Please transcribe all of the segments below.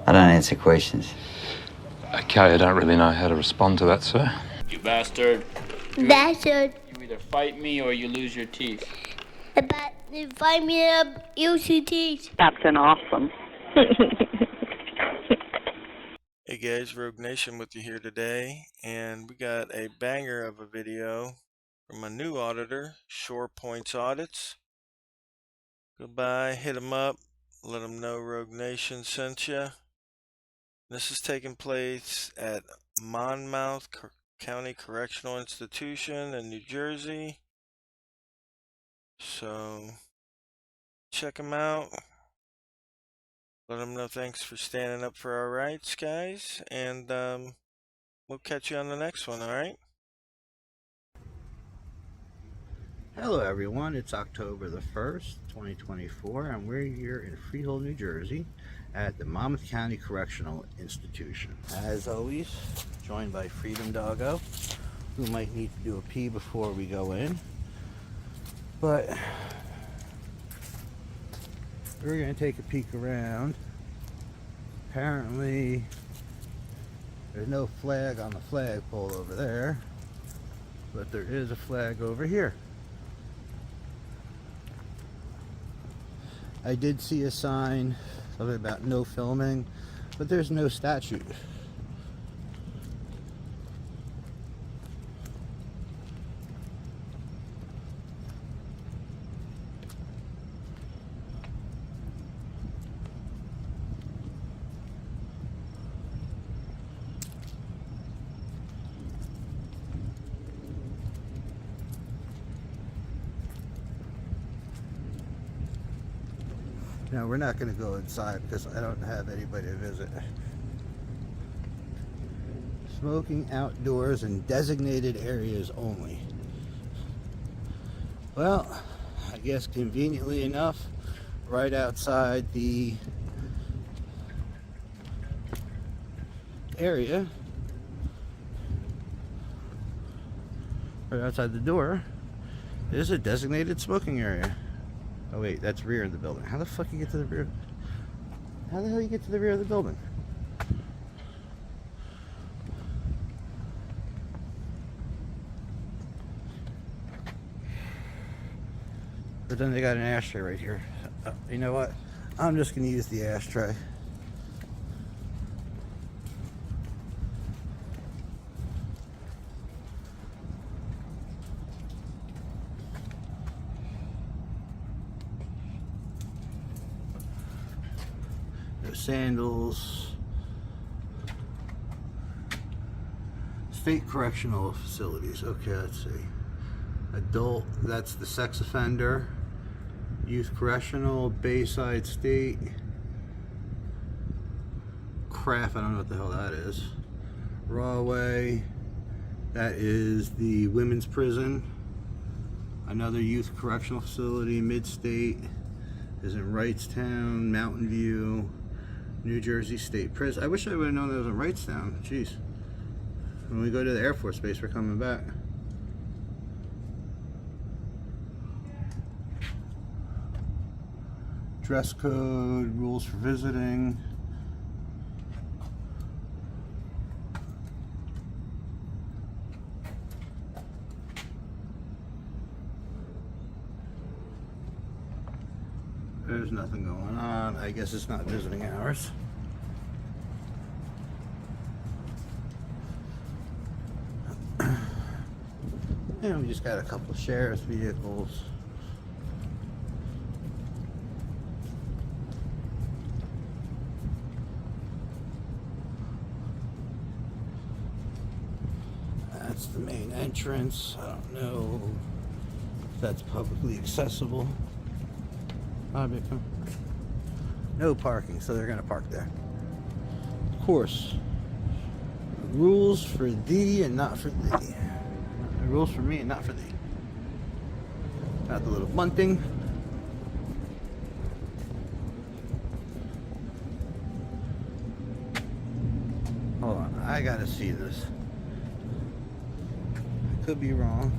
I don't answer questions. Okay, I don't really know how to respond to that, sir. You bastard. Bastard. You either fight me or you lose your teeth. You find me up UCTs. Captain Awesome. Hey guys, Rogue Nation with you here today, and we got a banger of a video from a new auditor, Shore Points Audits. Go by, hit them up, let them know Rogue Nation sent you. This is taking place at Monmouth County Correctional Institution in New Jersey. So check them out. Let them know thanks for standing up for our rights, guys, and we'll catch you on the next one, alright? Hello everyone, it's October the 1st, 2024, and we're here in Freehold, New Jersey at the Monmouth County Correctional Institution. As always, joined by Freedom Doggo, who might need to do a pee before we go in. But we're going to take a peek around. Apparently, there's no flag on the flagpole over there, but there is a flag over here. I did see a sign, something about no filming, but there's no statute. Now, we're not going to go inside because I don't have anybody to visit. Smoking outdoors in designated areas only. Well, I guess conveniently enough, right outside the area, right outside the door, is a designated smoking area. Oh wait, that's rear of the building. How the fuck you get to the rear? How the hell you get to the rear of the building? But then they got an ashtray right here. You know what? I'm just gonna use the ashtray. Sandals. State correctional facilities. Okay, let's see. Adult, that's the sex offender. Youth correctional, Bayside State. Craft, I don't know what the hell that is. Rawway, that is the women's prison. Another youth correctional facility, Mid-State, is in Wrightstown, Mountain View. New Jersey State Prison. I wish I would have known that was in Wrightstown. Jeez. When we go to the Air Force Base, we're coming back. Dress code, rules for visiting. There's nothing going on. I guess it's not visiting hours. And we just got a couple of sheriff's vehicles. That's the main entrance. I don't know if that's publicly accessible. No parking, so they're gonna park there. Of course, rules for thee and not for thee. Rules for me and not for thee. Got the little bunting. Hold on, I gotta see this. I could be wrong.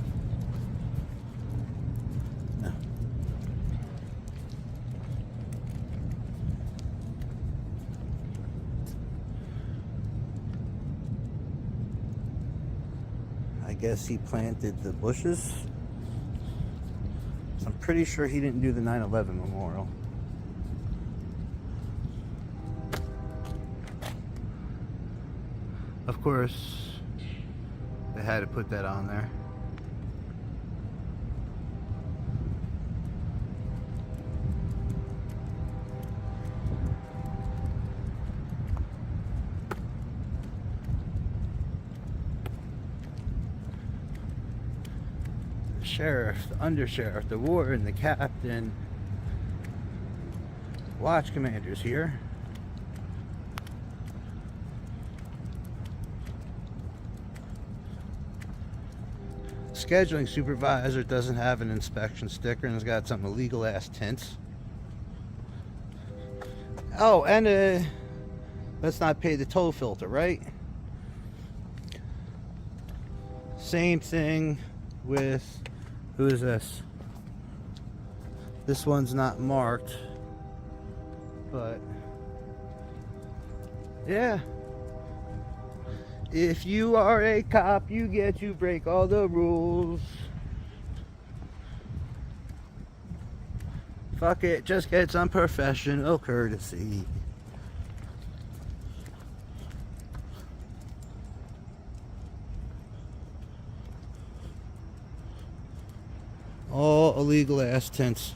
No. guess he planted the bushes. I'm pretty sure he didn't do the 9/11 memorial. Of course, they had to put that on there. The sheriff, the undersheriff, the warden, the captain, watch commanders here. Scheduling supervisor doesn't have an inspection sticker and has got some illegal ass tints. Oh, and let's not pay the tow filter, right? Same thing with, who is this? This one's not marked, but yeah. If you are a cop, you get to break all the rules. Fuck it, just get some professional courtesy. All illegal ass tints.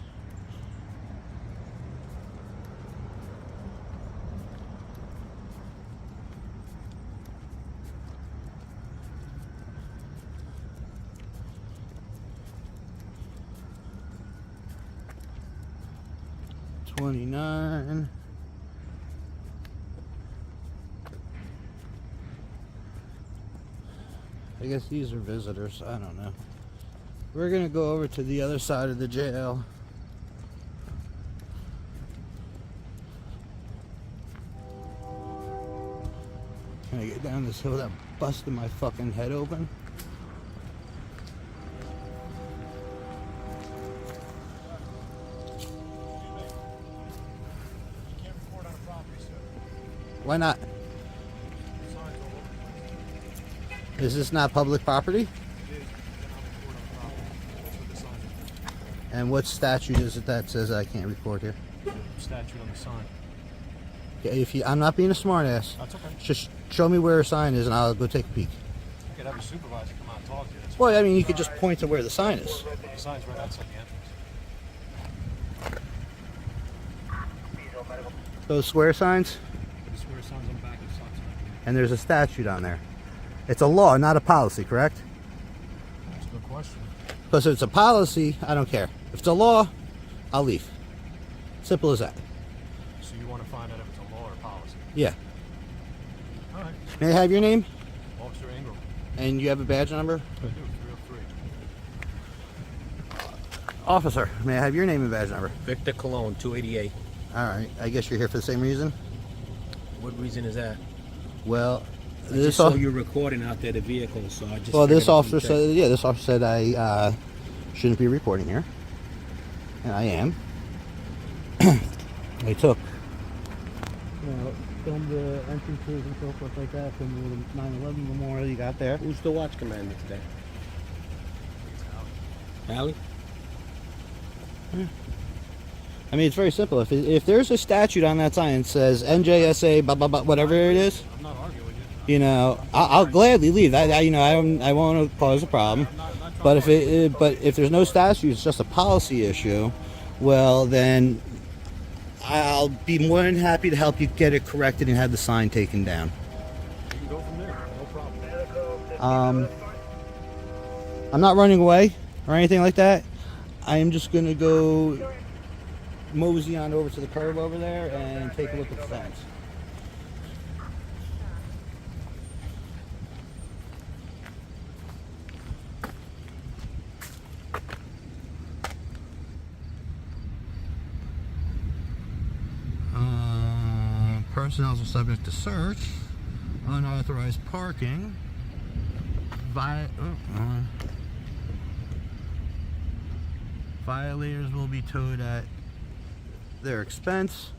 $29. I guess these are visitors. I don't know. We're gonna go over to the other side of the jail. Can I get down this hill without busting my fucking head open? Why not? Is this not public property? And what statute is it that says I can't record here? Statute on the sign. Yeah, I'm not being a smartass. That's okay. Just show me where a sign is and I'll go take a peek. You could have a supervisor come out and talk to you. Well, I mean, you could just point to where the sign is. The sign's right outside the entrance. Those square signs? The square signs on the back of the sign. And there's a statute on there. It's a law, not a policy, correct? That's a good question. Because if it's a policy, I don't care. If it's a law, I'll leave. Simple as that. So you want to find out if it's a law or policy? Yeah. All right. May I have your name? Officer Ingram. And you have a badge number? I do. 303. Officer, may I have your name and badge number? Victor Cologne, 288. All right. I guess you're here for the same reason? What reason is that? Well, I just saw you recording out there the vehicle, so I just. Well, this figured I'd officer check. said, yeah, this officer said I shouldn't be reporting here, and I am. I took, filmed the entrances and so forth like that, from the 9/11 memorial you got there. Who's the watch commander today? Allie? I mean, it's very simple. If there's a statute on that sign that says NJSA, blah blah blah, whatever it is, I'm not arguing with you. you know, I'll gladly leave. I won't cause a problem. But if there's no statute, it's just a policy issue. Well, then I'll be more than happy to help you get it corrected and have the sign taken down. You can go from there. No problem. I'm not running away or anything like that. I am just gonna go mosey on over to the curb over there and take a look at the signs. Personnel are subject to search, unauthorized parking, violators will be towed at their expense.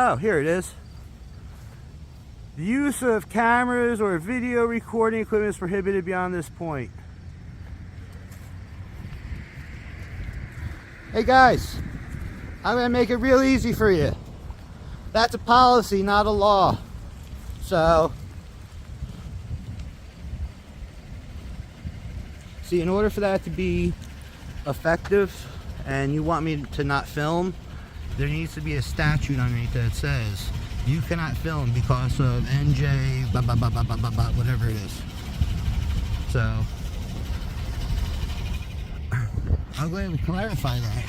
Oh, here it is. The use of cameras or video recording equipment is prohibited beyond this point. Hey guys, I'm going to make it real easy for you. That's a policy, not a law. So, see, in order for that to be effective and you want me to not film, there needs to be a statute underneath that says you cannot film because of NJ blah, blah, blah, blah, blah, blah, blah, whatever it is. So I'll go ahead and clarify that,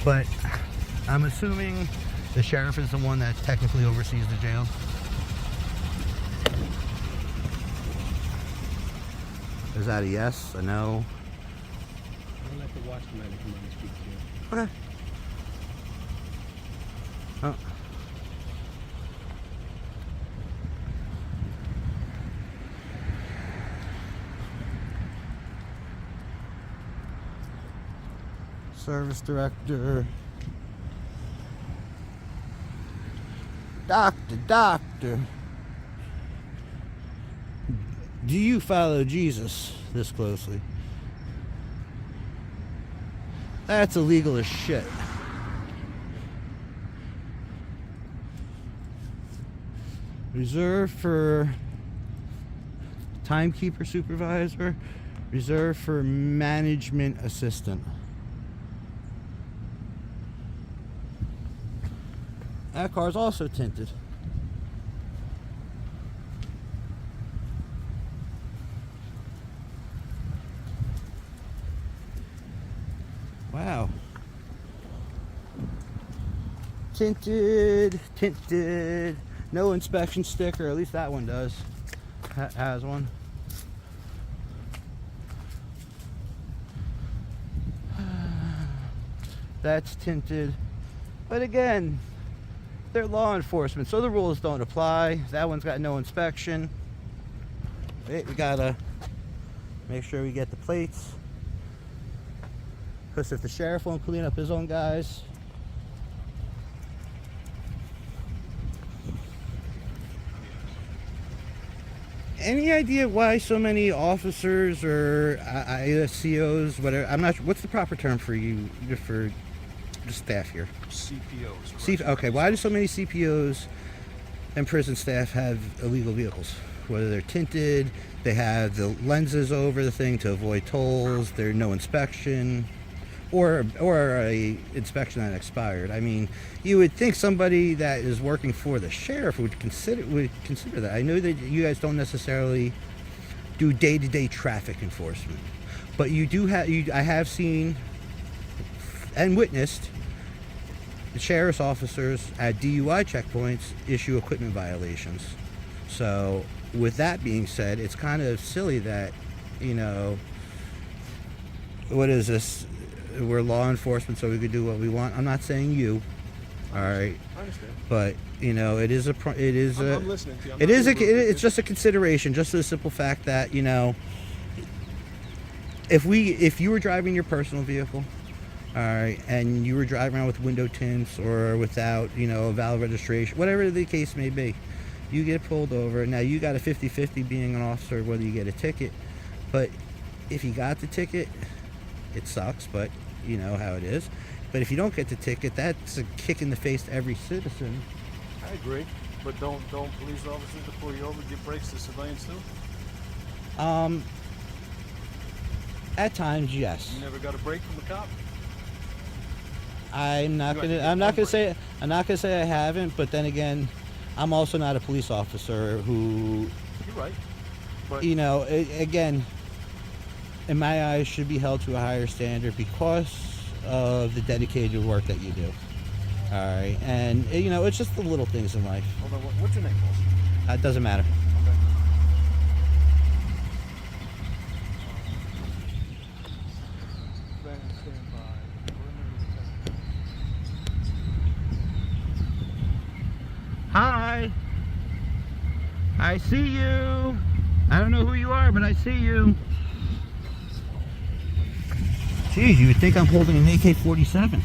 but I'm assuming the sheriff is the one that technically oversees the jail. Is that a yes, a no? I'll let the watch commander come on and speak to you. Okay. Oh. Service director. Doctor. Do you follow Jesus this closely? That's illegal as shit. Reserved for timekeeper supervisor, reserved for management assistant. That car's also tinted. Wow. Tinted. No inspection sticker, at least that one does. Has one. That's tinted. But again, they're law enforcement, so the rules don't apply. That one's got no inspection. Wait, we gotta make sure we get the plates. Because if the sheriff won't clean up his own guys, any idea why so many officers or COs, whatever, I'm not sure, what's the proper term for you, for the staff here? CPOs. Okay, why do so many CPOs and prison staff have illegal vehicles? Whether they're tinted, they have the lenses over the thing to avoid tolls, there's no inspection, or a inspection that expired. I mean, you would think somebody that is working for the sheriff would consider that. I know that you guys don't necessarily do day-to-day traffic enforcement, but you do have. I have seen and witnessed the sheriff's officers at DUI checkpoints issue equipment violations. So, with that being said, it's kind of silly that, you know, what is this? We're law enforcement, so we could do what we want. I'm not saying you, all right. I understand. But you know, I'm listening to you. It's just a consideration, just the simple fact that, you know, if you were driving your personal vehicle, all right, and you were driving around with window tints or without, you know, a valid registration, whatever the case may be, you get pulled over. Now you got a 50-50 being an officer whether you get a ticket, but if you got the ticket, it sucks, but you know how it is. But if you don't get the ticket, that's a kick in the face to every citizen. I agree, but don't police officers to pull you over give breaks to civilians too? At times, yes. You never got a break from a cop? I'm not gonna say I haven't, but then again, I'm also not a police officer who, You're right. But you know, again, in my eyes, should be held to a higher standard because of the dedicated work that you do. All right, and you know, it's just the little things in life. hold on, what's your name, boss? It doesn't matter. Okay. Stand by. Hi. I see you. I don't know who you are, but I see you. Geez, you would think I'm holding an AK-47.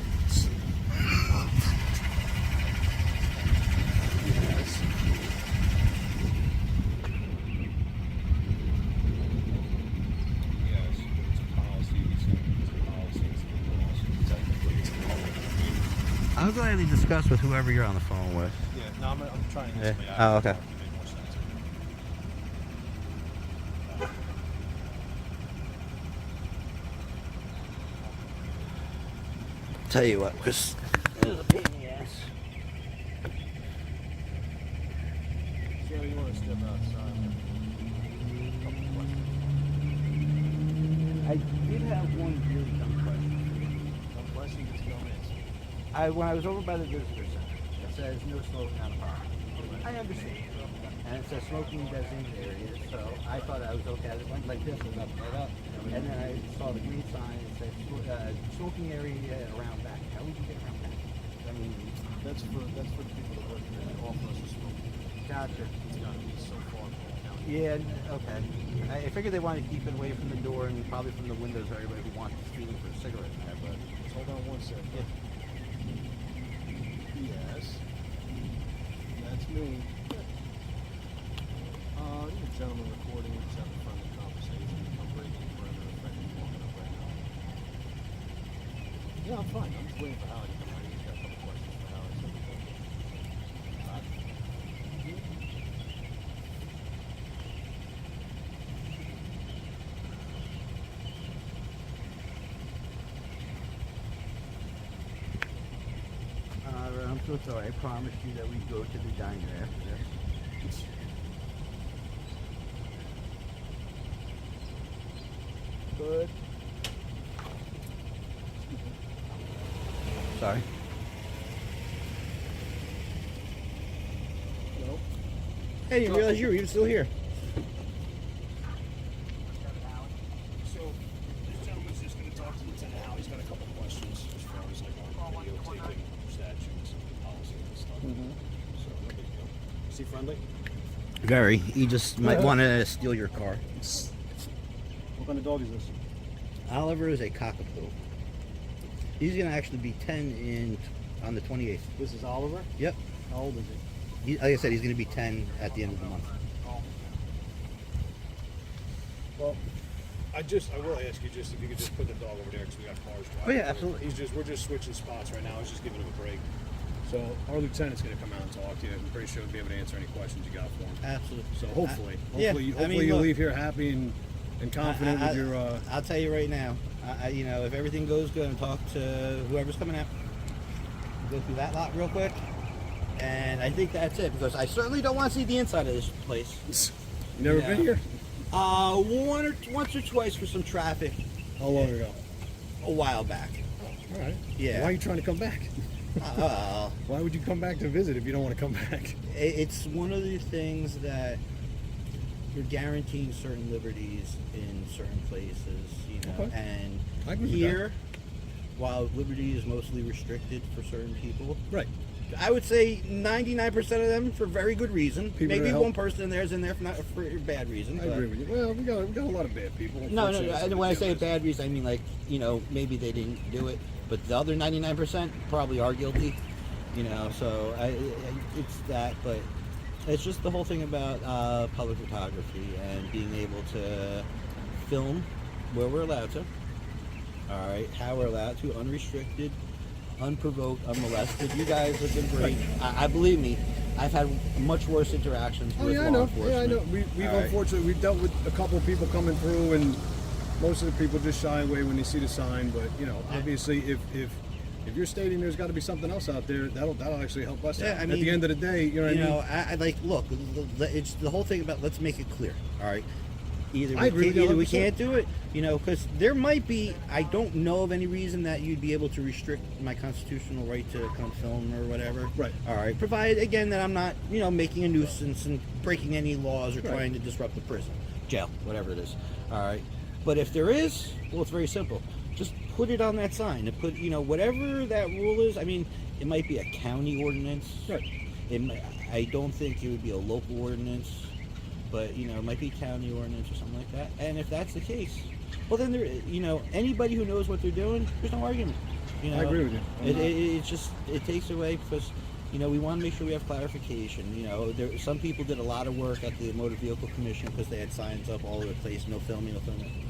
I'll gladly discuss with whoever you're on the phone with. Yeah, no, I'm trying to get Yeah. somebody out. Oh, okay. To make more sense. Tell you what, because it was a pain in the ass. So you want to step outside? Couple questions. I did have one really dumb question. Some questions, just don't answer. When I was over by the visitor center, it says no smoking on the property. I understand. And it says smoking in designated areas, so I thought I was okay. I went like this and up, right up. And then I saw the green sign that said smoking area around back. How would you get around back? I mean, That's for the people that work there that offer us a smoke. gotcha. It's got to be so far from the county. Yeah, okay. I figured they wanted to keep it away from the door and probably from the windows for everybody who wants to steal for a cigarette in there, but Just hold on one second. Yes. That's me. You're a gentleman recording. We're just having a friendly conversation. I'm breaking perimeter, affecting walking up right now. Yeah, I'm fine. I'm just waiting for Howard to come out. He's got a couple questions for Howard. So I'm so sorry. I promised you that we'd go to the diner after this. Good. Sorry. No. Hey, you realize you were still here. So, this gentleman's just going to talk to Lieutenant Howe. He's got a couple questions as far as like on videotaping statutes and policies and stuff. So, no big deal. Is he friendly? Very. He just might want to steal your car. What kind of dog is this? Oliver is a cockapoo. He's going to actually be 10 on the 28th. This is Oliver? Yep. How old is he? Like I said, he's going to be 10 at the end of the month. Well, I will ask you just if you could just put the dog over there because we got cars driving. Oh, yeah, absolutely. We're just switching spots right now. I was just giving him a break. So our lieutenant's going to come out and talk to you. I'm pretty sure he'll be able to answer any questions you got for him. Absolutely. So hopefully, yeah, hopefully I mean, you'll look, leave here happy and confident with your. I'll tell you right now. If everything goes good, and talk to whoever's coming out. Go through that lot real quick, and I think that's it because I certainly don't want to see the inside of this place. You never Yeah. been here? Once or twice for some traffic. How long ago? A while back. All right. Yeah. Why are you trying to come back? Why would you come back to visit if you don't want to come back? It's one of the things that you're guaranteeing certain liberties in certain places, Okay. and I agree with here, while liberty is mostly restricted for certain people, Right. I would say 99% of them for very good reason. People Maybe that help- one person in there is in there for bad reason. I but- agree with you. Well, we got a lot of bad people. No, unfortunately. when I say bad reason, I mean like, maybe they didn't do it, but the other 99% probably are guilty, so it's that, but it's just the whole thing about public photography and being able to film where we're allowed to, all right, how we're allowed to, unrestricted, unprovoked, unmolested. You guys have been great. I believe me, I've had much worse interactions with law enforcement. Yeah, I know. We've All right. unfortunately we've dealt with a couple of people coming through, and most of the people just shy away when they see the sign. But obviously, if you're stating there's got to be something else out there, that'll actually help us Yeah, out. I At mean, the end of the day, you know what I mean. I like look. It's the whole thing about let's make it clear. All right, either I agree with you we 100%. can't do it, because there might be. I don't know of any reason that you'd be able to restrict my constitutional right to come film or whatever. Right. All right. Provided again that I'm not, making a nuisance and breaking any laws or Right. trying to disrupt the prison, jail, whatever it is. All right. But if there is, well, it's very simple. Just put it on that sign. And put, whatever that rule is. I mean, it might be a county ordinance. Right. I don't think it would be a local ordinance, but it might be a county ordinance or something like that. And if that's the case, well, then there, anybody who knows what they're doing, there's no argument. I agree with you. It takes away because we want to make sure we have clarification. Some people did a lot of work at the Motor Vehicle Commission because they had signs up all over the place, no filming, no filming.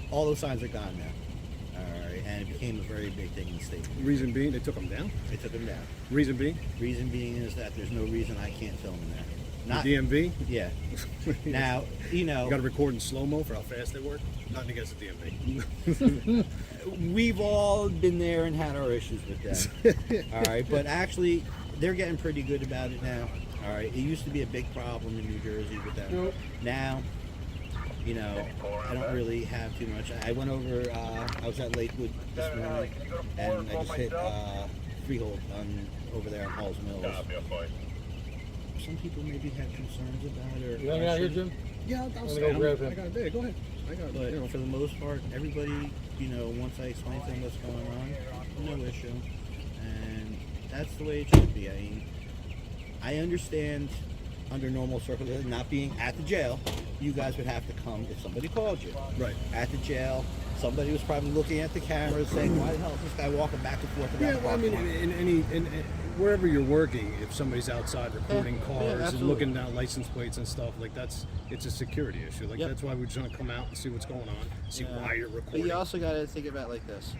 All those signs are gone now. All right, right? And it became a very big thing in the state. Reason being, they took them down. They took them down. Reason being, Reason being is that there's no reason I can't film in there. Not the DMV. Yeah. Now, you know, You got to record in slow mo for how fast they work. Nothing against the DMV. we've all been there and had our issues with that. All right, but actually, they're getting pretty good about it now. All right, it used to be a big problem in New Jersey with that. Nope. Now, you know, I don't really have too much. I went over. I was at Lakewood this morning, and I just hit freehold on over there on Halls Mills. Some people maybe had concerns about it. You want me out here, Jim? Yeah, I'll Wanna stay. go grab him? I got a bag. Go ahead. I got. But You know, for the most part, everybody, you know, once I explain to them what's going on, no issue. And that's the way it should be. I mean, I understand under normal circumstances, not being at the jail, you guys would have to come if somebody called you. right. At the jail, somebody was probably looking at the cameras saying, why the hell is this guy walking back and forth around Yeah, the well, I parking mean, lot? in wherever you're working, if somebody's outside recording Yeah, cars and absolutely. looking down license plates and stuff, like it's a security issue. Like Yep. that's why we're just gonna come out and see what's going on, see why you're But recording. you also got to think about it like this.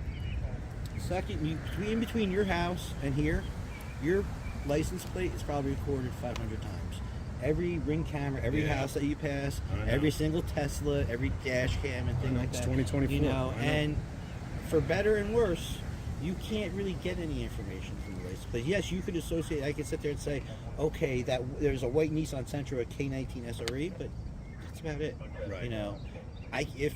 Second, in between your house and here, your license plate is probably recorded 500 times. Every ring camera, every Yeah. house that you pass, I know. every single Tesla, every dash cam and thing know, like it's that. 2024, You know, I know. and for better and worse, you can't really get any information from the license plate. Yes, you could associate. I could sit there and say, okay, that there's a white Nissan Sentra, a K19 SRE, but that's about it. Right. You know, if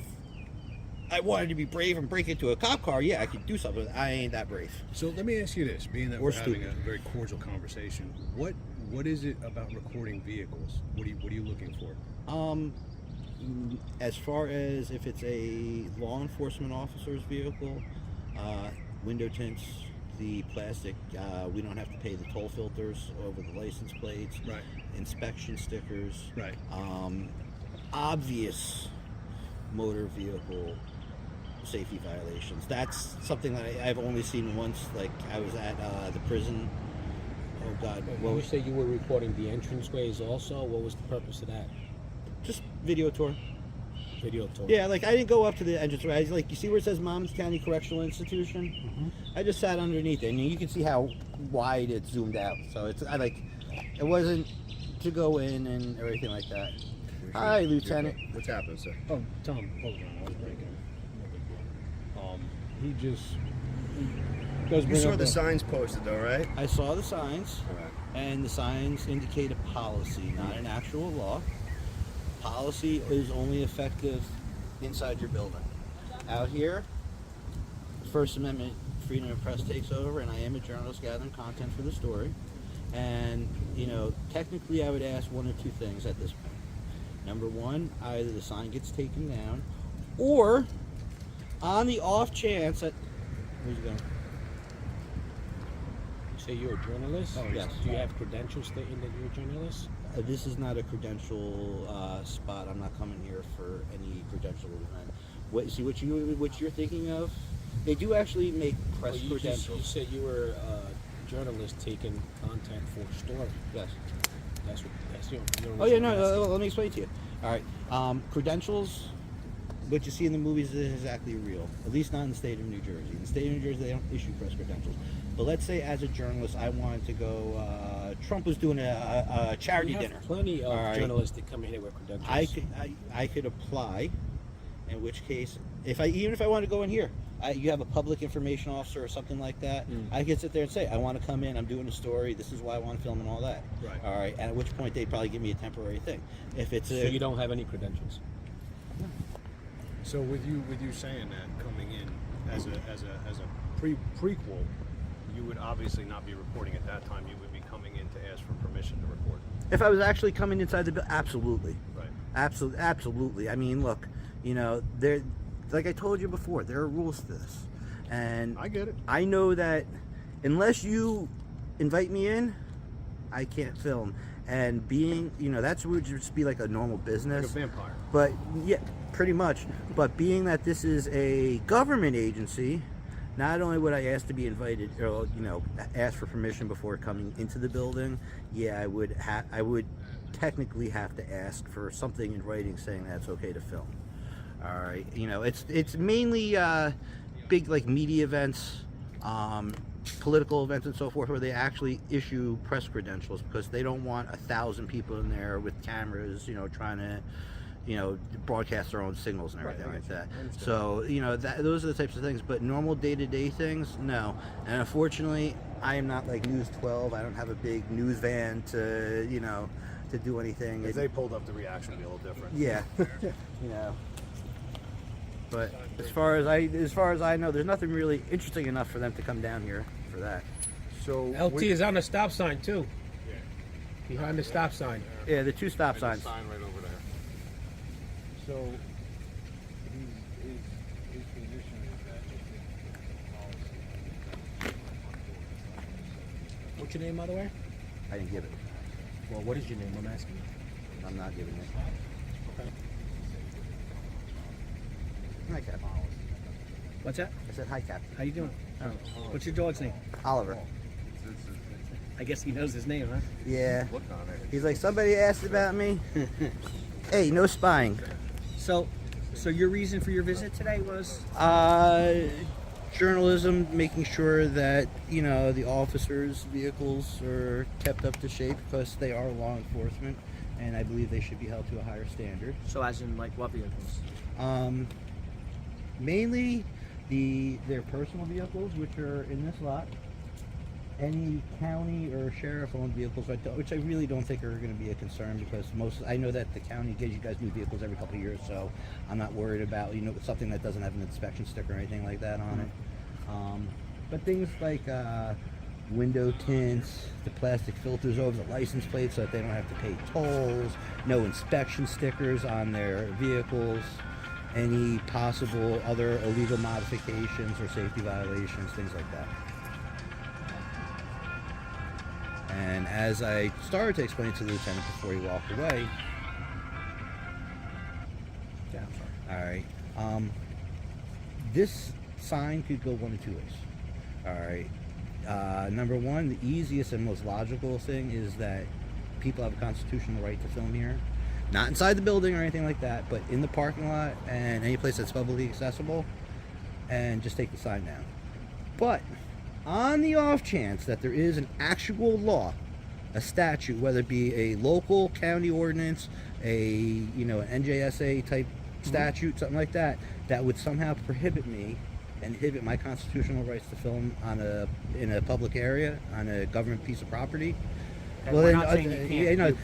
I wanted to be brave and break into a cop car, yeah, I could do something. But I ain't that brave. So let me ask you this: being that Or we're having stupid. a very cordial conversation, what is it about recording vehicles? What are you looking for? As far as if it's a law enforcement officer's vehicle, window tints, the plastic, we don't have to pay the toll filters over the license plates. Right. Inspection stickers. Right. Obvious motor vehicle safety violations. That's something that I've only seen once. Like I was at the prison. Oh God! When you say you were recording the entranceways also, what was the purpose of that? Just video tour. Video tour? Yeah, like I didn't go up to the entrance. I was like, you see where it says Monmouth County Correctional Institution? Mm-hmm. I just sat underneath it, and you can see how wide it's zoomed out. So it wasn't to go in and everything like that. Hi, Lieutenant. What's happening, sir? Oh, Tom, hold on. I was breaking. No big deal. He does You bring saw up the signs posted though, right? I saw the signs, and the signs indicate a policy, not an actual law. Policy is only effective inside your building. Out here, First Amendment freedom of press takes over, and I am a journalist gathering content for the story. And, you know, technically I would ask one or two things at this point. Number one, either the sign gets taken down, or on the off chance that... Where's it going? You say you're a journalist? Oh, yes. Do you have credentials stating that you're a journalist? This is not a credential spot. I'm not coming here for any credential event. What you're thinking of? They do actually make press You credentials. said you were a journalist taking content for a story. Yes. That's your Oh yeah, no. Let me explain to you. All right. Credentials. What you see in the movies is exactly real. At least not in the state of New Jersey. In the state of New Jersey, they don't issue press credentials. But let's say, as a journalist, I wanted to go. Trump was doing a charity We have dinner. plenty of All right. journalists that come in here with credentials. I could apply. In which case, even if I wanted to go in here, you have a public information officer or something like that. I could sit there and say, I want to come in. I'm doing a story. This is why I want to film and all that. Right. All right. And at which point they'd probably give me a temporary thing. If it's So you don't have any credentials? So with you saying that, coming in as a prequel, you would obviously not be recording at that time. You would be coming in to ask for permission to record. If I was actually coming inside the building, absolutely. Right. Absolutely. I mean, look, you know, like I told you before, there are rules to this. And I get it. I know that unless you invite me in, I can't film. And being, you know, that's would just be like a normal business. Like a vampire. But yeah, pretty much. But being that this is a government agency, not only would I ask to be invited, or you know, ask for permission before coming into the building, yeah, I would technically have to ask for something in writing saying that it's okay to film. All right, you know, it's mainly big like media events, political events and so forth, where they actually issue press credentials, because they don't want 1,000 people in there with cameras, trying to, broadcast their own signals and everything like that. So, those are the types of things. But normal day-to-day things, no. And unfortunately, I am not like News 12. I don't have a big news van to, to do anything. If they pulled up, the reaction would be a little different. Yeah. But as far as I know, there's nothing really interesting enough for them to come down here for that. So LT is on the stop sign too. Behind the stop sign. Yeah, the 2 stop signs. Sign right over there. So his position is that policy. What's your name, by the way? I didn't give it. Well, what is your name? I'm asking you. I'm not giving it. Okay. Hi, Cap. What's that? I said hi, Cap. How you doing? Oh. What's your dog's name? Oliver. I guess he knows his name, huh? Yeah. He's like, somebody asked about me. Hey, no spying. So your reason for your visit today was? Journalism, making sure that the officers' vehicles are kept up to shape, because they are law enforcement, and I believe they should be held to a higher standard. So as in like what vehicles? Mainly their personal vehicles, which are in this lot. Any county or sheriff-owned vehicles, which I really don't think are going to be a concern, because I know that the county gives you guys new vehicles every couple of years, so I'm not worried about something that doesn't have an inspection sticker or anything like that on it. But things like window tints, the plastic filters over the license plates so that they don't have to pay tolls, no inspection stickers on their vehicles, any possible other illegal modifications or safety violations, things like that. And as I started to explain to the lieutenant before he walked away, all right, this sign could go one of 2 ways. All right, number one, the easiest and most logical thing is that people have a constitutional right to film here, not inside the building or anything like that, but in the parking lot and any place that's publicly accessible, and just take the sign down. But on the off chance that there is an actual law, a statute, whether it be a local county ordinance, an NJSA type statute, something like that, that would somehow prohibit me and inhibit my constitutional rights to film in a public area on a government piece of property. Well, we're not saying you can't.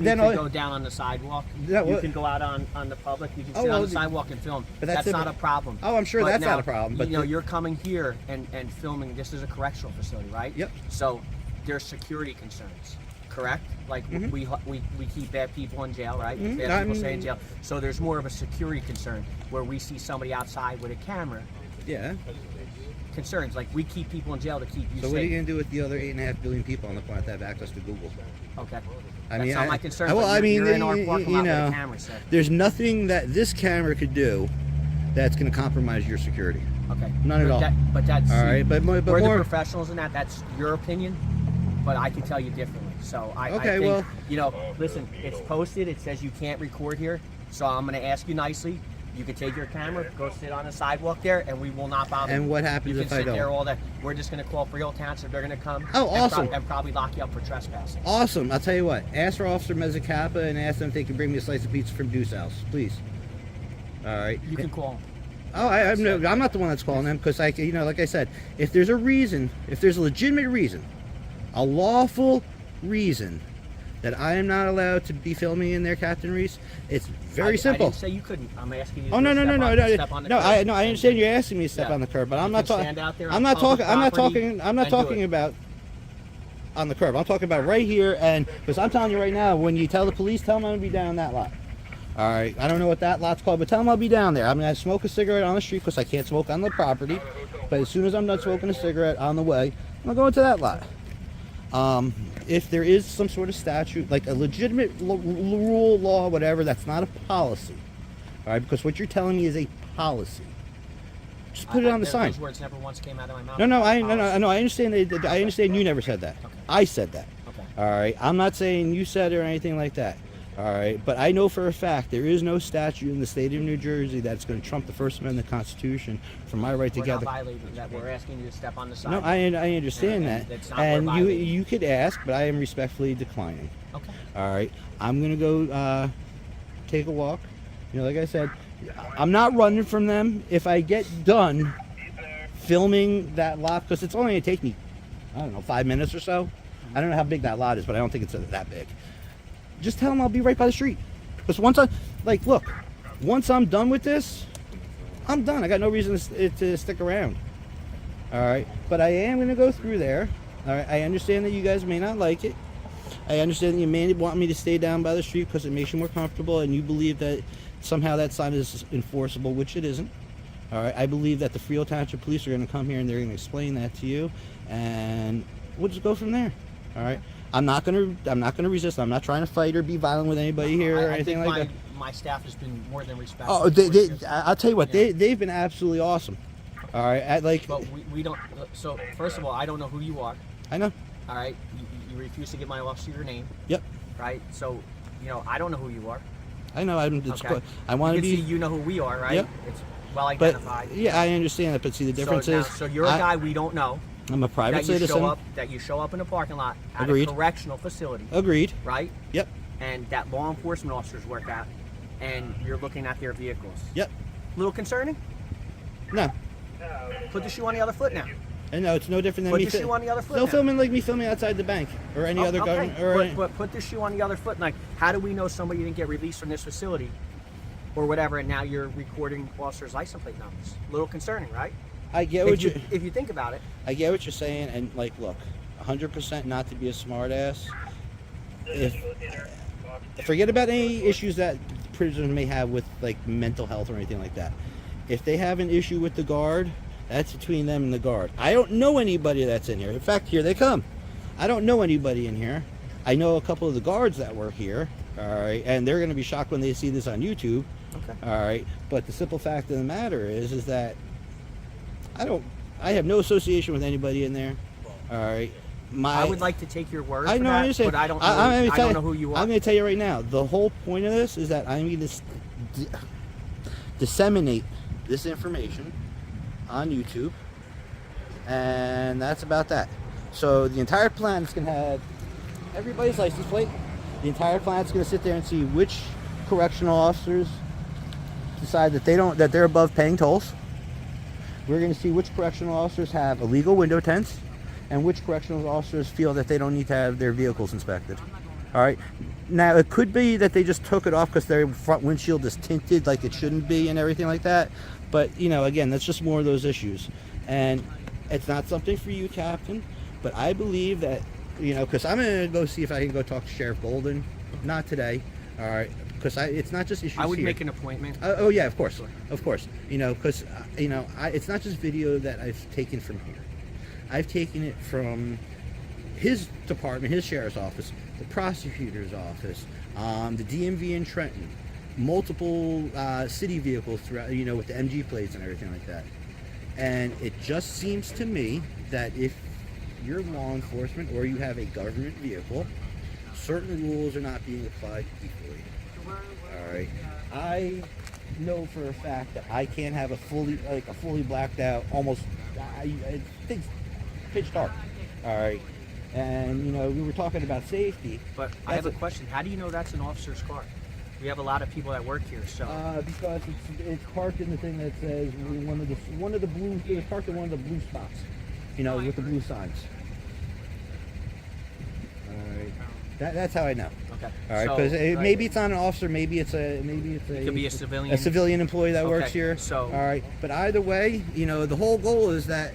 Then go down on the sidewalk. You can go out on the public. You can sit on the sidewalk and film. But that's not a problem. Oh, I'm sure that's not a problem. But you're coming here and filming. This is a correctional facility, right? Yep. So there's security concerns, correct? Like we keep bad people in jail, right? Bad people stay in jail. So there's more of a security concern where we see somebody outside with a camera. Yeah. Concerns like we keep people in jail to keep you safe. So what are you going to do with the other 8.5 billion people on the planet that have access to Google? Okay. That's not my concern. Well, you're in our parking lot with a camera set. There's nothing that this camera could do that's going to compromise your security. Okay. None at all. But that's all right. But we're more the professionals in that. That's your opinion, but I can tell you differently. So I think, listen, it's posted. It says you can't record here. So I'm going to ask you nicely. You can take your camera, go sit on the sidewalk there, and we will not bother you. And what happens if I don't? You can sit there all day. We're just going to call Freehold Township. They're going to come. Oh, awesome. And probably lock you up for trespassing. Awesome. I'll tell you what. Ask for Officer Mezzacapa and ask them if they can bring me a slice of pizza from Deuce House, please. All right. You can call them. Oh, I'm not the one that's calling them, because like I said, if there's a reason, if there's a legitimate reason, a lawful reason that I am not allowed to be filming in there, Captain Reese, it's very simple. I didn't say you couldn't. I'm asking you. Oh no! I understand you're asking me to step on the curb, but I'm not talking. I'm not talking about on the curb. I'm talking about right here, and because I'm telling you right now, when you tell the police, tell them I'm gonna be down that lot. All right. I don't know what that lot's called, but tell them I'll be down there. I'm gonna smoke a cigarette on the street because I can't smoke on the property. But as soon as I'm done smoking a cigarette on the way, I'm gonna go into that lot. If there is some sort of statute, like a legitimate rule, law, whatever, that's not a policy. All right, because what you're telling me is a policy. Just put it on the sign. Those words never once came out of my mouth. No. I understand. I understand you never said that. Okay. I said that. Okay. All right. I'm not saying you said it or anything like that. All right, but I know for a fact there is no statute in the state of New Jersey that's going to trump the First Amendment of the Constitution for my right to We're gather. not violating that. We're asking you to step on the side. No, I understand And that, it's not and we're you violating. could ask, but I am respectfully declining. Okay. All right, I'm gonna go take a walk. You know, like I said, I'm not running from them. If I get done filming that lot, because it's only gonna take me, I don't know, 5 minutes or so. I don't know how big that lot is, but I don't think it's that big. Just tell them I'll be right by the street. Because once once I'm done with this, I'm done. I got no reason to stick around. All right, but I am gonna go through there. All right, I understand that you guys may not like it. I understand that you may want me to stay down by the street because it makes you more comfortable, and you believe that somehow that sign is enforceable, which it isn't. All right, I believe that the Freehold Township Police are going to come here and they're going to explain that to you, and we'll just go from there. All right, I'm not going to resist. I'm not trying to fight or be violent with anybody here or anything like that. My staff has been more than respectful. Oh, I'll tell you what, they've been absolutely awesome. All right, But we don't. So first of all, I don't know who you are. I know. All right, you refuse to give my officer your name. Yep. Right. So, I don't know who you are. I know. I want to be. See, you know who we are, right? Yep. It's well identified. But yeah, I understand that. But see, the difference is. So you're a guy we don't know. I'm a private citizen. That you show up in a parking lot at Agreed. a correctional facility. Agreed. Right. Yep. And that law enforcement officers work at, and you're looking at their vehicles. Yep. Little concerning? No. Put the shoe on the other foot now. And no, it's no different than put me. Put the shoe on the other foot. No now. filming like me filming outside the bank or any other government. But put the shoe on the other foot. Like, how do we know somebody didn't get released from this facility, or whatever, and now you're recording officers' license plate numbers? A little concerning, right? I get if you think about it. I get what you're saying, and like, look, 100% not to be a smartass. Forget about any issues that prisoners may have with like mental health or anything like that. If they have an issue with the guard, that's between them and the guard. I don't know anybody that's in here. In fact, here they come. I don't know anybody in here. I know a couple of the guards that were here, all right, and they're going to be shocked when they see this on YouTube. Okay. All right, but the simple fact of the matter is that I have no association with anybody in there. All right. I would like to take your word I for know, that, I understand. but I don't know, I don't know who you are. I'm going to tell you right now, the whole point of this is that I'm going to disseminate this information on YouTube, and that's about that. So the entire plan is going to have everybody's license plate. The entire plan is going to sit there and see which correctional officers decide that they're above paying tolls. We're going to see which correctional officers have illegal window tints, and which correctional officers feel that they don't need to have their vehicles inspected. All right. Now, it could be that they just took it off because their front windshield is tinted like it shouldn't be and everything like that. But, again, that's just more of those issues. And it's not something for you, Captain, but I believe that, because I'm going to go see if I can go talk to Sheriff Golden. Not today. All right. Because it's not just issues I would here. make an appointment. Oh, yeah, of course. Of course. Because, it's not just video that I've taken from here. I've taken it from his department, his sheriff's office, the prosecutor's office, the DMV in Trenton, multiple city vehicles throughout, with the MG plates and everything like that. And it just seems to me that if you're law enforcement or you have a government vehicle, certain rules are not being applied equally. All right. I know for a fact that I can't have a fully blacked out, almost, I think, pitch dark. All right. And, we were talking about safety. But I have a question. How do you know that's an officer's car? We have a lot of people that work here, so. Because it's parked in the thing that says one of the blue. It was parked in one of the blue spots, with the blue signs. All right. That's how I know. Okay. All right. Because maybe it's not an officer. Maybe it's a. It could be a civilian. A civilian employee that works here. So. All right. But either way, the whole goal is that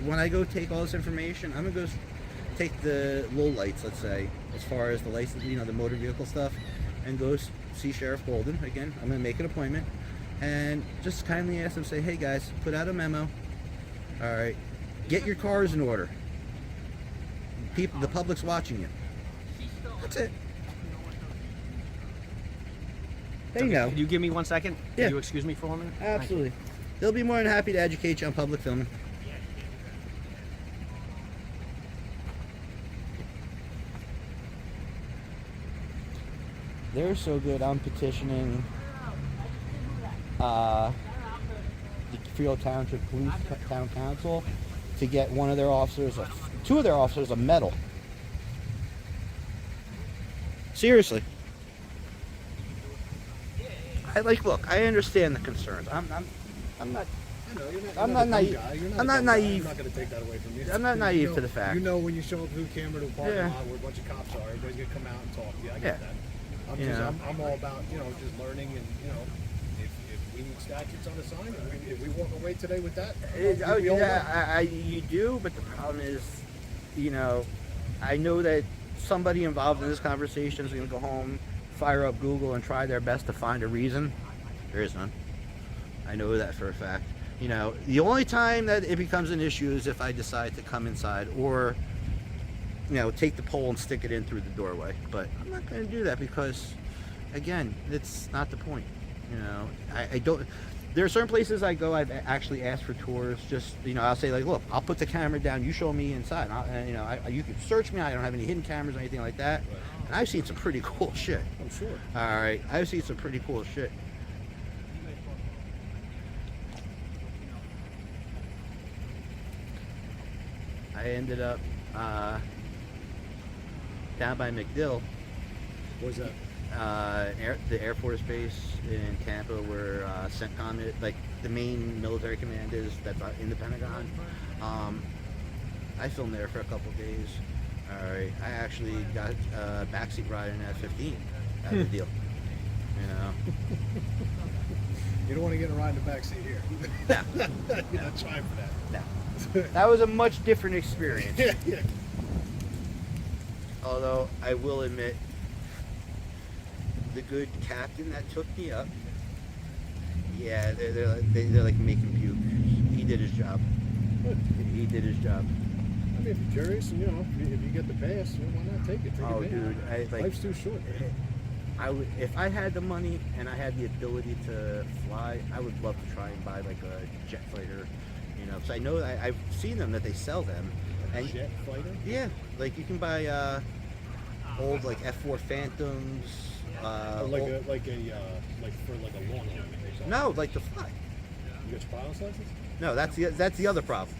when I go take all this information, I'm gonna go take the low lights, let's say, as far as the license, the motor vehicle stuff, and go see Sheriff Golden. Again, I'm gonna make an appointment and just kindly ask them, say, hey guys, put out a memo. All right, get your cars in order. The public's watching you. That's it. They know. Can you give me 1 second? Yeah. Can you excuse me for 1 minute? Absolutely. They'll be more than happy to educate you on public filming. They're so good. I'm petitioning the Freehold Township Police Town Council to get one of their officers, two of their officers, a medal. Seriously. Look, I understand the concerns. I'm not. I'm not naive. I'm not naive. I'm not going to take that away from you. I'm not naive to the fact. You know, when you show up to the camera to a parking lot where a bunch of cops are, everybody's going to come out and talk to you. I get that. I'm all about, just learning and, if we need statutes on the sign, if we walk away today with that, you do, but the problem is, I know that somebody involved in this conversation is going to go home, fire up Google, and try their best to find a reason. There is none. I know that for a fact. The only time that it becomes an issue is if I decide to come inside or, take the pole and stick it in through the doorway. But I'm not going to do that because, again, it's not the point. I don't. There are certain places I go. I've actually asked for tours. Just I'll say look, I'll put the camera down. You show me inside. You can search me. I don't have any hidden cameras or anything like that. Right. And I've seen some pretty cool shit. I'm sure. All right, I've seen some pretty cool shit. I ended up down by MacDill. What was that? The Air Force Base in Tampa, where CENTCOM, the main military command is, that's in the Pentagon. I filmed there for a couple days. All right, I actually got a backseat ride in F-15 out of the deal. You don't want to get a ride in the back seat here. No. You're not trying for that. No. That was a much different experience. Yeah. Although I will admit, the good captain that took me up, yeah, they're like making puke. He did his job. He did his job. I mean, if you're curious, and if you get the pass, why not take it? Take dude, life's too short. If I had the money and I had the ability to fly, I would love to try and buy a jet fighter. Because I know I've seen them, that they sell them. A jet fighter? Yeah, you can buy old F4 Phantoms. For a lawnmower or something. No, to fly. You got your pilot's license? No, that's the other problem.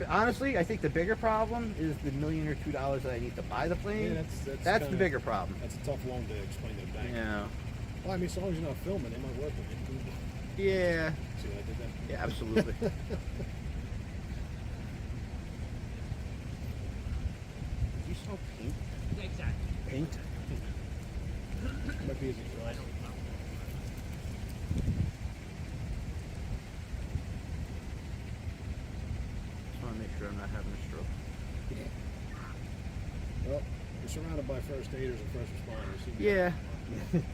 Honestly, I think the bigger problem is the $1 or $2 million that I need to buy the plane. Yeah, that's the bigger problem. That's a tough loan to explain to the bank. Yeah. Well, I mean, as long as you're not filming, they might work with you. Yeah. See what I did there? Yeah, absolutely. You smell paint? Exactly. Paint? Might be easy to dry. Just want to make sure I'm not having a stroke. Well, you're surrounded by first aiders and first responders. Yeah.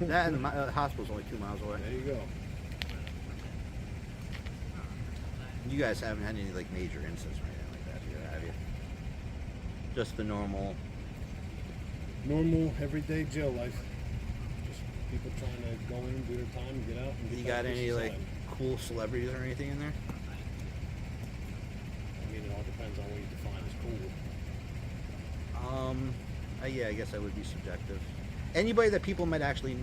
That and the hospital's only 2 miles away. There you go. You guys haven't had any major incidents or anything like that here, have you? Just the normal everyday jail life. Just people trying to go in, do their time, and get out. And You got any cool celebrities or anything in there? I mean, it all depends on what you define as cool. Yeah, I guess I would be subjective. Anybody that people might actually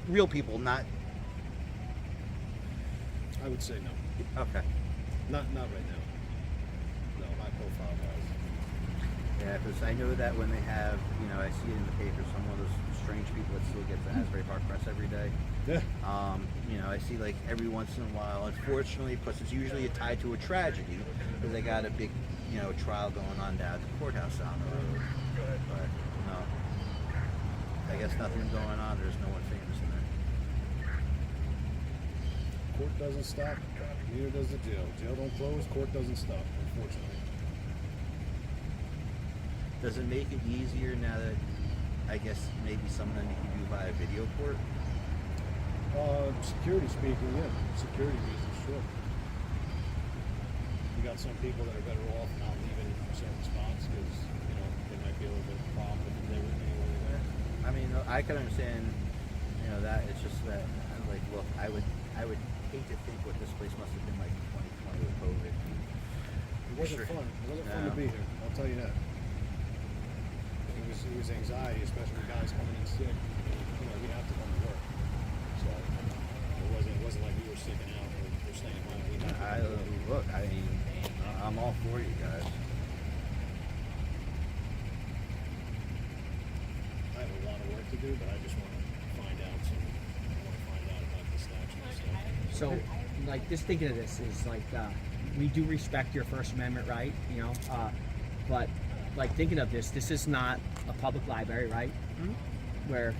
real people, not. I would say no. Okay. Not right now. No, high profile guys. Yeah, because I know that when they have, I see it in the paper, some of those strange people that still get the Asbury Park Press every day. Yeah. I see every once in a while, unfortunately, because it's usually tied to a tragedy, because they got a big, trial going on down at the courthouse down the road. But, no. I guess nothing's going on. There's no one famous in there. Court doesn't stop, neither does the jail. Jail don't close, court doesn't stop, unfortunately. Does it make it easier now that, I guess, maybe some of them you can do via video court? Security speaking, yeah. Security reasons, sure. You got some people that are better off not leaving certain spots because, they might be a little bit of a problem if they were anywhere there. I mean, I can understand, that. It's just that, look, I would hate to think what this place must have been like in 2020 with COVID. It wasn't fun. It wasn't fun to be here. I'll tell you that. It it was anxiety, especially with guys coming in sick. You know, we have to come to work. So it wasn't like we were sticking out or staying home. We had to Look, I mean, I'm all for you guys. I have a lot of work to do, but I just want to find out about the statute and stuff. So, like, just thinking of this is like, we do respect your First Amendment right, you know, but like thinking of this is not a public library, right? Mm-hmm. Where,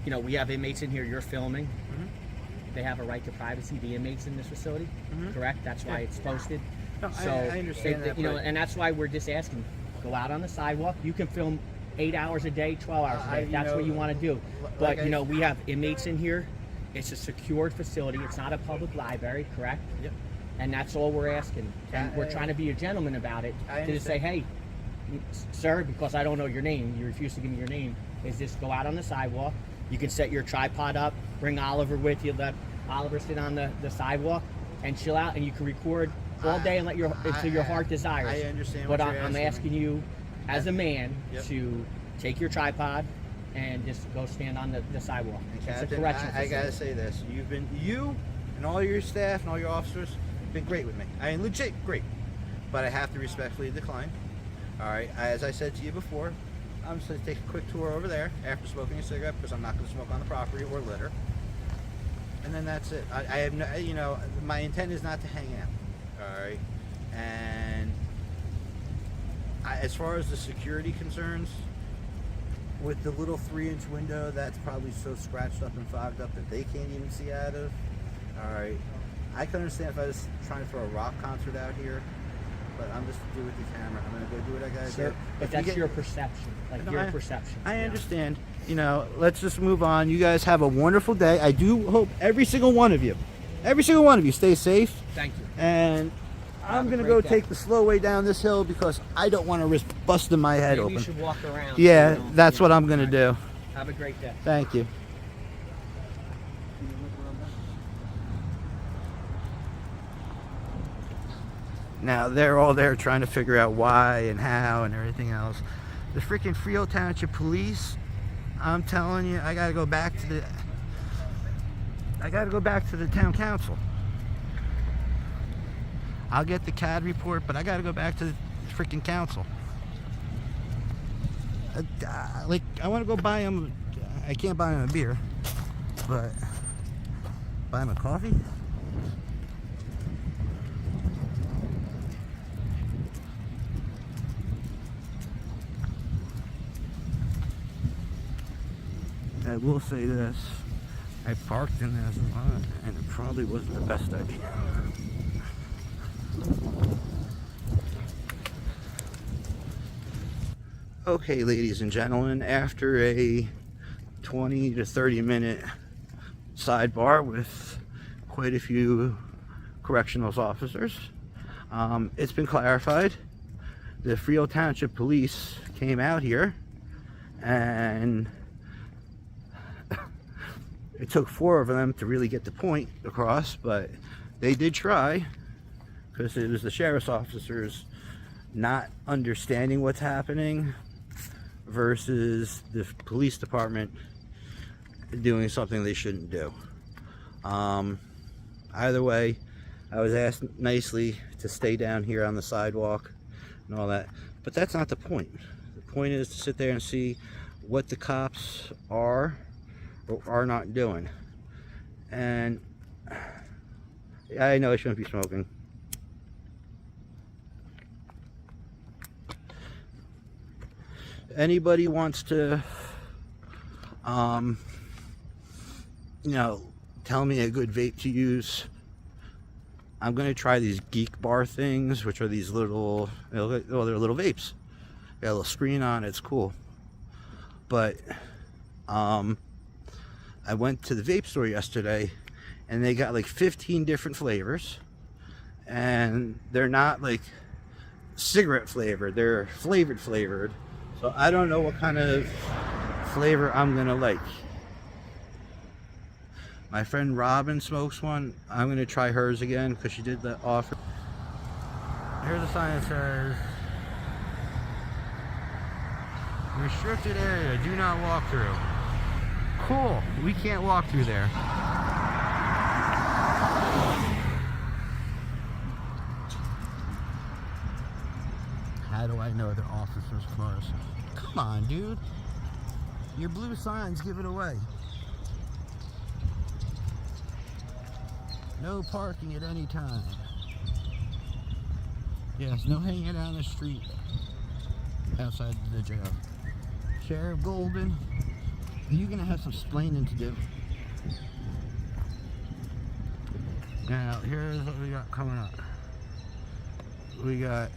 you know, we have inmates in here, you're filming. Mm-hmm. They have a right to privacy, the inmates in this facility, mm-hmm. correct? That's why it's posted. No, so I understand that, you know, and that's why we're just asking, go out on the sidewalk. You can film 8 hours a day, 12 hours a day, if that's what you want to do. But, you know, we have inmates in here. It's a secured facility. It's not a public library, correct? Yep. And that's all we're asking. And we're trying to be a gentleman about it. To just say, hey, sir, because I don't know your name, you refuse to give me your name, is just go out on the sidewalk. You can set your tripod up, bring Oliver with you, let Oliver sit on the sidewalk and chill out, and you can record all day and let until your heart desires. I understand but what you're I'm asking you as a man Yep. to take your tripod and just go stand on the sidewalk. It's a Captain, correctional I gotta facility. say this. You and all your staff and all your officers have been great with me. I mean, legit great. But I have to respectfully decline. All right, as I said to you before, I'm just going to take a quick tour over there after smoking a cigarette because I'm not going to smoke on the property or litter. And then that's it. I have no, you know, my intent is not to hang out. All right, and as far as the security concerns, with the little 3-inch window that's probably so scratched up and fogged up that they can't even see out of. All right, I can understand if I was trying to throw a rock concert out here. But I'm just do with the camera. I'm gonna go do what I gotta do. But that's your perception, like your perception. I understand. You know, let's just move on. You guys have a wonderful day. I do hope every single one of you stay safe. Thank you. And I'm gonna go take the slow way down this hill because I don't want to risk busting my head Maybe open. you should walk around. Yeah, you know, that's what I'm gonna do. Have a great day. Thank you. Now, they're all there trying to figure out why and how and everything else. The freaking Frio Township Police, I'm telling you, I gotta go back to the town council. I'll get the CAD report, but I gotta go back to the freaking council. Like, I want to go buy him, I can't buy him a beer, but buy him a coffee? I will say this, I parked in this lot and it probably wasn't the best idea. Okay, ladies and gentlemen, after a 20 to 30 minute sidebar with quite a few correctional officers, it's been clarified. The Frio Township Police came out here and it took 4 of them to really get the point across, but they did try because it was the sheriff's officers not understanding what's happening versus the police department doing something they shouldn't do. Either way, I was asked nicely to stay down here on the sidewalk and all that, but that's not the point. The point is to sit there and see what the cops are or are not doing. And I know I shouldn't be smoking. Anybody wants to you know, tell me a good vape to use, I'm gonna try these Geek Bar things, which are these little, well, they're little vapes. Got a little screen on it, it's cool. But I went to the vape store yesterday and they got like 15 different flavors, and they're not like cigarette flavored, they're flavored. So I don't know what kind of flavor I'm gonna like. My friend Robin smokes one. I'm gonna try hers again because she did the offer. Here's a sign that says Restricted area, do not walk through. Cool, we can't walk through there. How do I know they're officers' cars? Come on, dude. Your blue signs give it away. No parking at any time. Yes, no hanging out on the street outside the jail. Sheriff Golden, you're gonna have some explaining to do. Now, here's what we got coming up. We got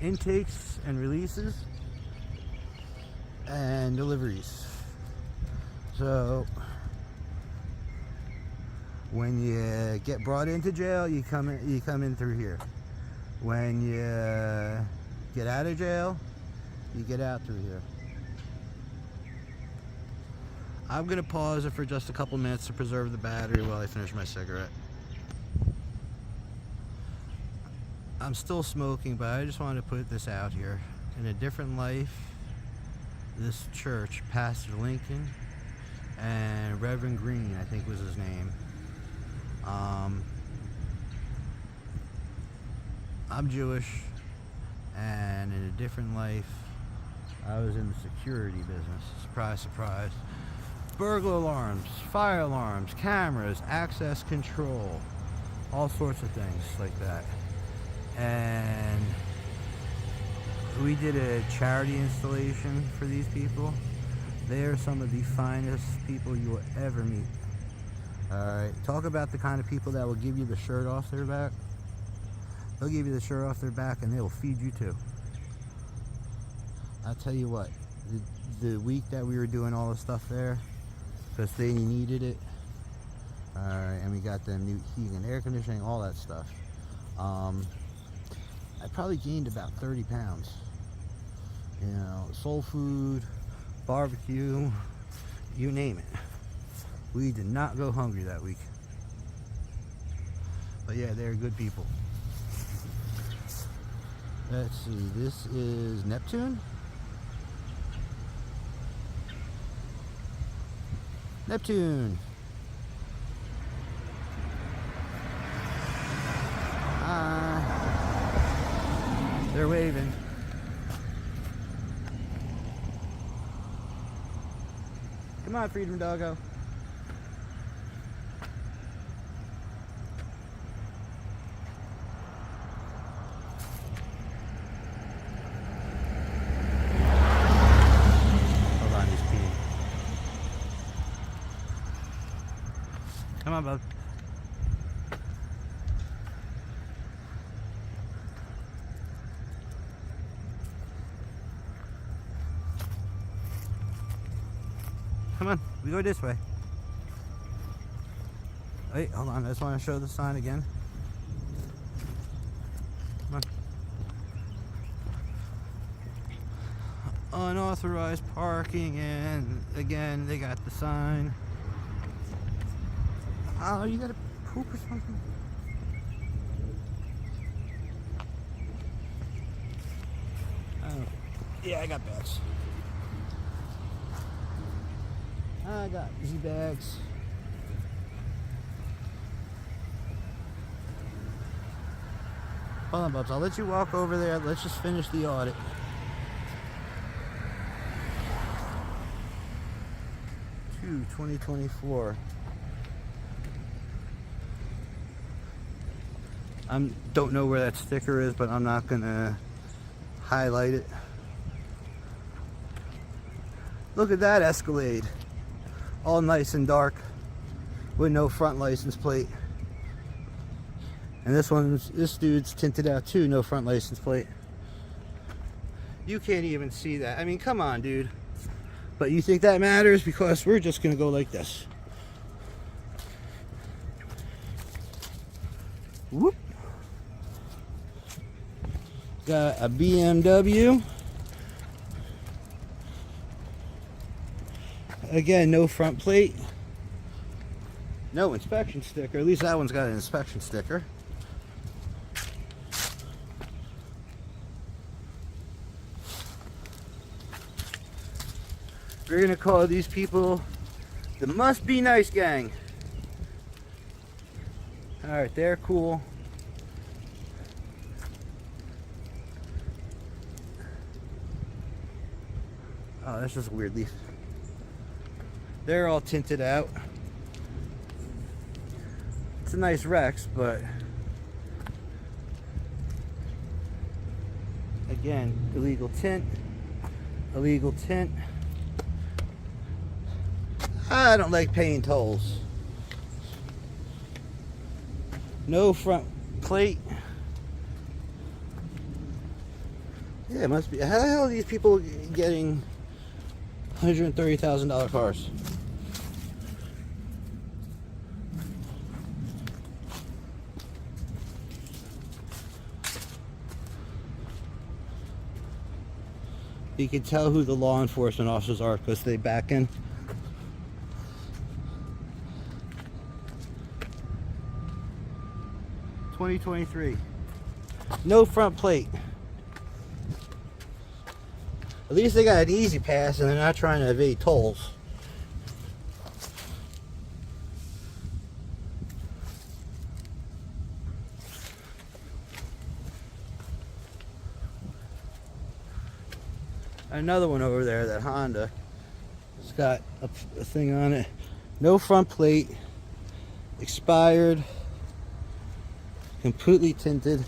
intakes and releases and deliveries. So when you get brought into jail, you come in through here. When you get out of jail, you get out through here. I'm gonna pause it for just a couple minutes to preserve the battery while I finish my cigarette. I'm still smoking, but I just wanted to put this out here. In a different life, this church, Pastor Lincoln and Reverend Green, I think was his name. I'm Jewish, and in a different life, I was in the security business. Surprise, surprise. Burglar alarms, fire alarms, cameras, access control, all sorts of things like that. And we did a charity installation for these people. They are some of the finest people you will ever meet. Alright, talk about the kind of people that will give you the shirt off their back. They'll give you the shirt off their back and they will feed you too. I'll tell you what, the week that we were doing all the stuff there, because they needed it, alright, and we got them new heating and air conditioning, all that stuff. I probably gained about 30 pounds. You know, soul food, barbecue, you name it. We did not go hungry that week. But yeah, they're good people. Let's see, this is Neptune? Neptune! They're waving. Come on, Freedom Doggo. Hold on, he's peeing. Come on, bud. Come on, we go this way. Wait, hold on, I just want to show the sign again. Come on. Unauthorized parking, and again, they got the sign. Oh, you gotta poop or something? Oh, yeah, I got bags. I got easy bags. Hold on, Bubs. I'll let you walk over there. Let's just finish the audit. Two, 2024. I don't know where that sticker is, but I'm not gonna highlight it. Look at that Escalade. All nice and dark with no front license plate. And this dude's tinted out too, no front license plate. You can't even see that. I mean, come on, dude. But you think that matters? Because we're just gonna go like this. Whoop. Got a BMW. Again, no front plate. No inspection sticker. At least that one's got an inspection sticker. We're gonna call these people the Must Be Nice Gang. Alright, they're cool. Oh, that's just a weird leaf. They're all tinted out. It's a nice Rex, but again, illegal tint. Illegal tint. I don't like paying tolls. No front plate. Yeah, it must be. How the hell are these people getting $130,000 cars? You can tell who the law enforcement officers are because they back in. $2023. No front plate. At least they got an easy pass and they're not trying to evade tolls. Another one over there, that Honda. It's got a thing on it. No front plate. Expired. Completely tinted.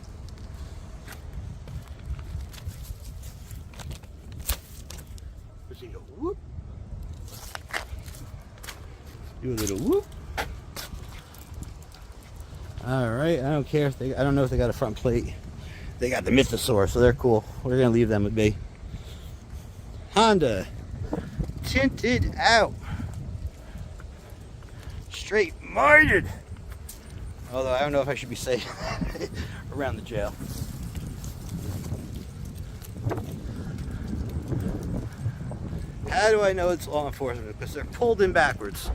Whoop. Do a little whoop. Alright, I don't care if they, I don't know if they got a front plate. They got the Mythosaur, so they're cool. We're gonna leave them at be. Honda. Tinted out. Straight minded. Although I don't know if I should be saying that around the jail. How do I know it's law enforcement? Because they're pulled in backwards.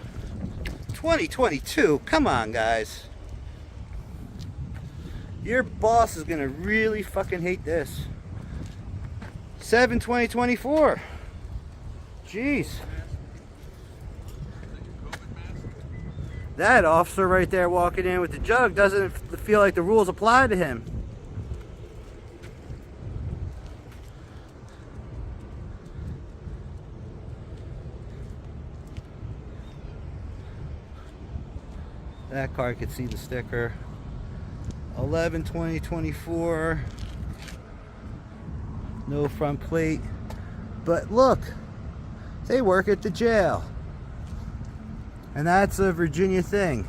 2022, come on guys. Your boss is gonna really fucking hate this. 7/20/24. Jeez. That officer right there walking in with the jug doesn't feel like the rules apply to him. That car could see the sticker. 11/20/24. No front plate. But look, they work at the jail. And that's a Virginia thing.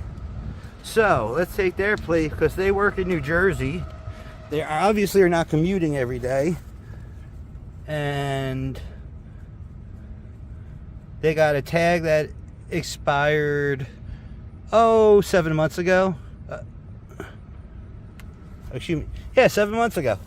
So let's take their plate because they work in New Jersey. They obviously are not commuting every day. And they got a tag that expired 7 months ago. Excuse me. Yeah, 7 months ago.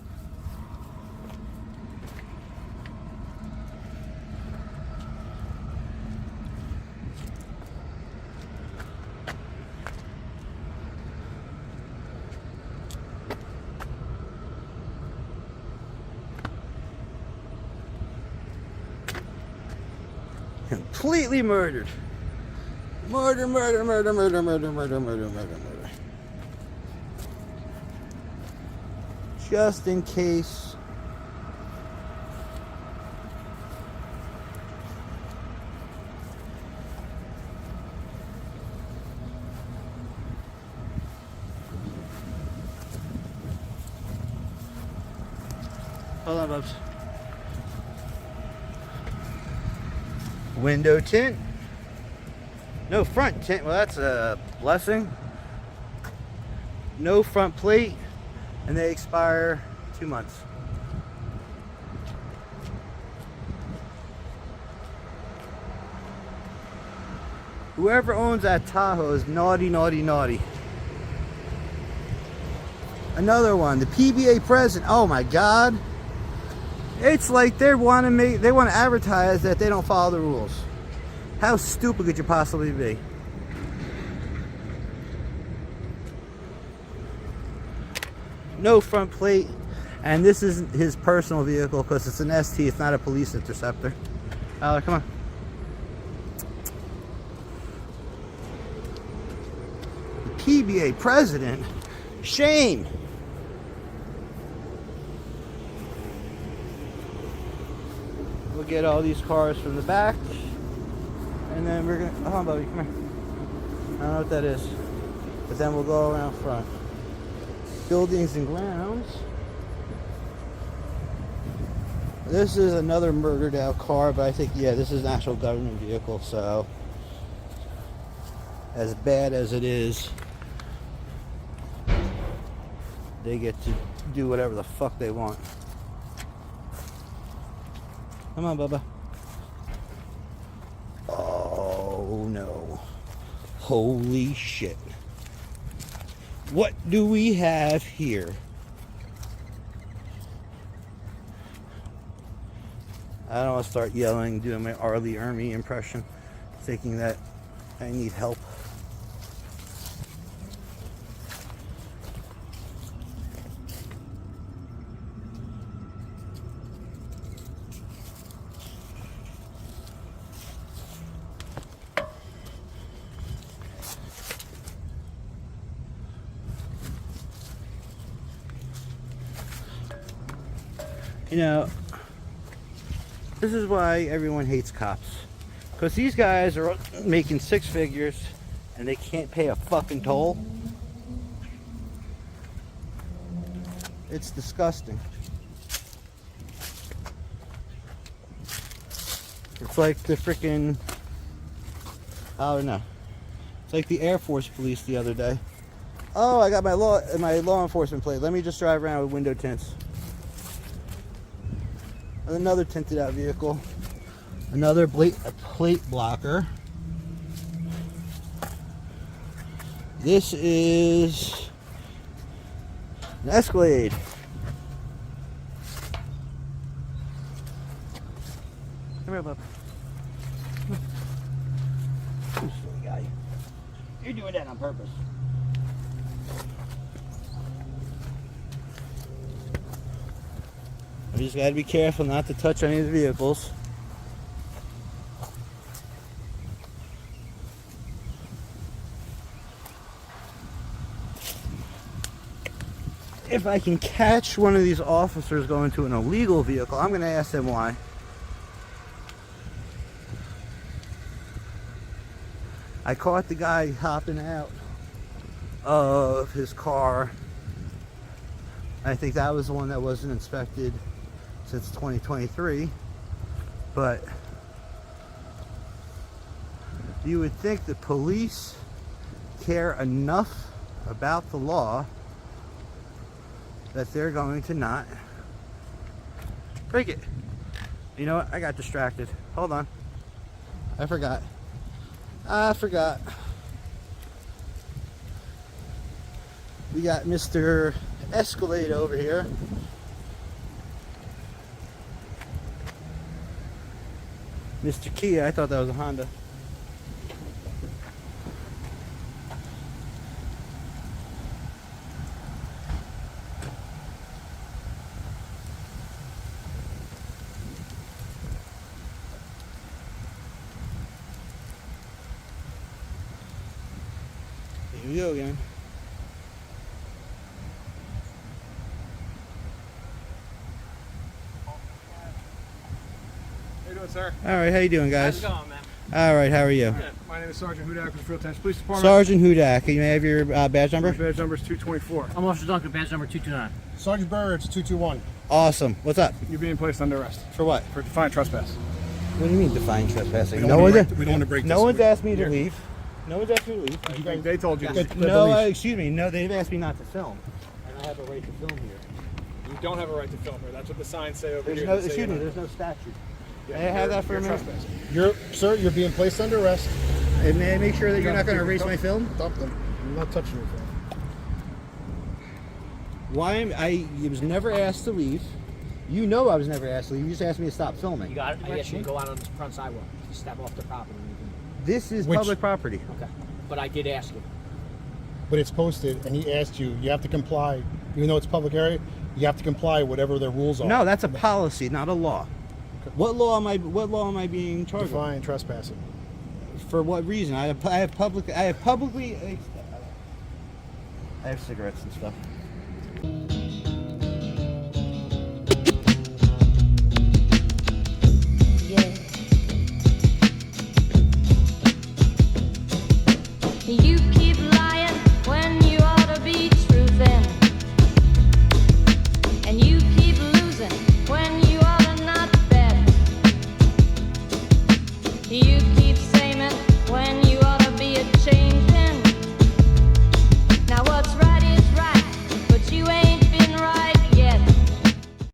Completely murdered. Murder, murder, murder, murder, murder, murder, murder, murder, murder. Just in case. Hold on, Bubs. Window tint. No front tint. Well, that's a blessing. No front plate. And they expire 2 months. Whoever owns that Tahoe is naughty, naughty, naughty. Another one, the PBA president. Oh my God. It's like they want to advertise that they don't follow the rules. How stupid could you possibly be? No front plate, and this is his personal vehicle because it's an ST. It's not a police interceptor. Come on. PBA president. Shame. We'll get all these cars from the back, and then we're gonna. Hold on, Bubby, come here. I don't know what that is, but then we'll go around front. Buildings and grounds. This is another murdered out car, but I think, yeah, this is an actual government vehicle, so as bad as it is, they get to do whatever the fuck they want. Come on, Bubba. Oh no. Holy shit. What do we have here? I don't want to start yelling, doing my Arlie Ermy impression, thinking that I need help. You know, this is why everyone hates cops. Because these guys are making six figures and they can't pay a fucking toll. It's disgusting. It's like the freaking, I don't know. It's like the Air Force Police the other day. Oh, I got my law enforcement plate. Let me just drive around with window tints. Another tinted out vehicle. Another plate blocker. This is an Escalade. Come here, bub. You silly guy. You're doing that on purpose. We just gotta be careful not to touch any of the vehicles. If I can catch one of these officers going to an illegal vehicle, I'm gonna ask them why. I caught the guy hopping out of his car. I think that was the one that wasn't inspected since 2023, but you would think the police care enough about the law that they're going to not break it. You know what? I got distracted. Hold on. I forgot. We got Mr. Escalade over here. Mr. Kia, I thought that was a Honda. Here we go again. Sir. All right, how you doing, guys? How's it going, man? All right, how are you? Good. My name is Sergeant Hudak with the Field Towns Police Department. Sergeant Hudak, can you have your badge number? My badge number is 224. I'm Officer Duncan, badge number 229. Sergeant Birds, 221. Awesome. What's up? You're being placed under arrest. For what? For defiant trespass. What do you mean defiant trespassing? We don't want to break this. No one's asked me to leave. No one's asked me to leave. They told you. No, excuse me. No, they've asked me not to film. And I have a right to film here. You don't have a right to film here. That's what the signs say over here. Excuse me, there's no statute. May I have that for a minute? Sir, you're being placed under arrest. And may I make sure that you're not going to erase my film? Dump them. I'm not touching your film. I was never asked to leave. You know I was never asked to leave. You just asked me to stop filming. You got it? I asked you to go out on the front sidewalk. You step off the property. This is public property. Okay. But I did ask you. But it's posted, and he asked you. You have to comply. Even though it's public area, you have to comply whatever their rules are. No, that's a policy, not a law. Okay. What law am I being charged with? Defiant trespassing. For what reason? I have publicly I have cigarettes and stuff.